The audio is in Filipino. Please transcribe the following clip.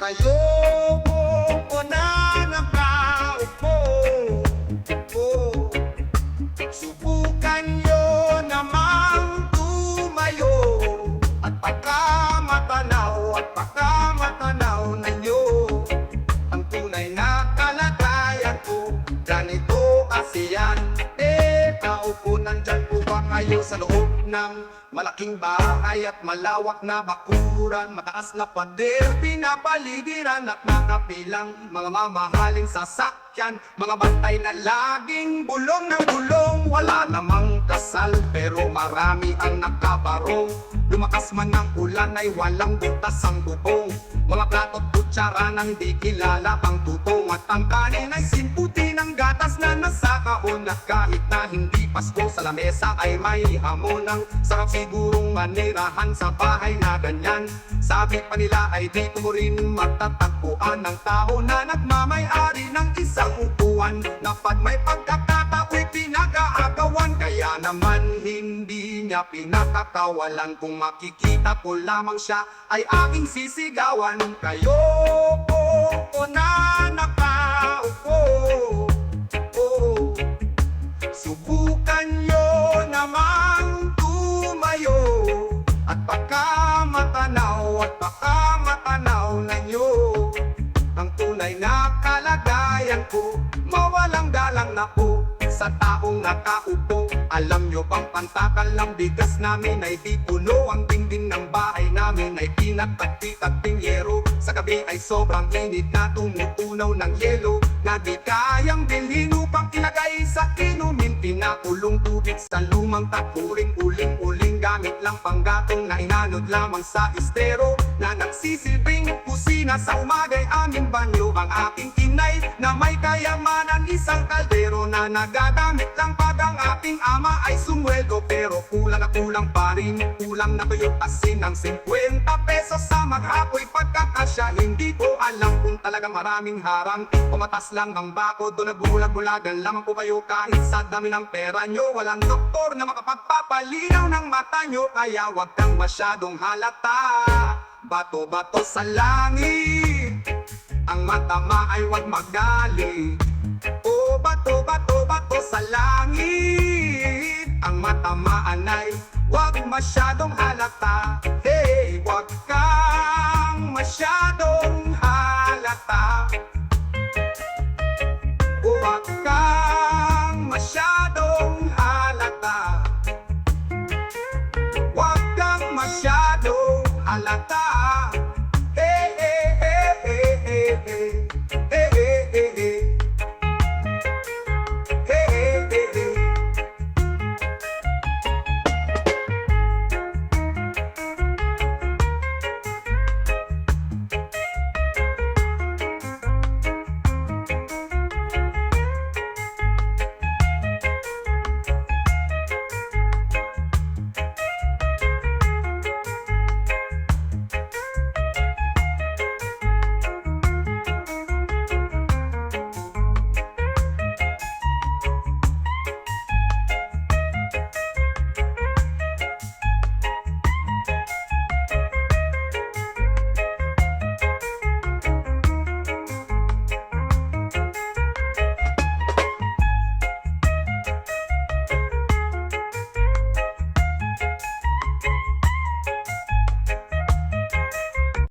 Kayo po na nakaupo, oh, subukan nyo namang tumayo at pagkamatanaw ninyo ang tunay na kalagayan ko. Ganito kasi yan, kaupo nandyan po ba kayo sa loob ng malaking bahay at malawak na bakuran, mataas na pader, pinapaligiran at nakapilang mga mamahaling sasakyan, mga bantay na laging bulong ng bulong. Wala namang kasal pero marami ang nakabarong, lumakas man ng ulan ay walang butas ang bubong, mga plato't kutsara nang di kilala pang tutong, at ang kanin ay simputi ng gatas na nasa kahon, at kahit na hindi Pasko sa lamesa ay may hamon. Ang sarap sigurong manirahan sa bahay na ganyan. Sabi pa nila ay dito mo rin matatagpuan ng tao na nagmamay-ari ng isang upuan, na pag may pagkakatao'y pinag-aagawan. Kaya naman hindi niya pinakakawalan, kung makikita ko lamang siya ay aking sisigawan. Kayo po na nakaupo, oh, subukan nyo namang tumayo at pagkamatanaw ninyo ang tunay na kalagayan ko. Mawalang galang na po sa taong nakaupo. Alam nyo bang pantakal ng bigas namin ay di puno, ang dingding ng bahay namin ay pinagtagpi-tagping yero. Sa gabi ay sobrang init na tumutunaw ng yelo, na di kayang bilhin upang ilagay sa inumin. Pinakulong tubig sa lumang tapuring, uling-uling gamit lang panggatong na inanod lamang sa estero, na nagsisilbing kusina sa umagay aming banyo. Ang aking inay na may kayamanan, isang kaldero na nagagamit lang pag ang aking ama ay sumweldo. Pero kulang na kulang pa rin, kulang na tuyot asin ng 50 pesos sa maghapoy pagkakasya. Hindi ko alam kung talagang maraming harang o matas lang ang bako, doon nagbulag-bulagan lamang po kayo. Kahit sa dami ng pera nyo, walang doktor na makapagpapalinaw ng mata nyo. Kaya wag kang masyadong halata, bato-bato sa langit, ang matama ay wag magaling. O bato-bato sa langit, ang matamaan ay wag masyadong halata. Hey, wag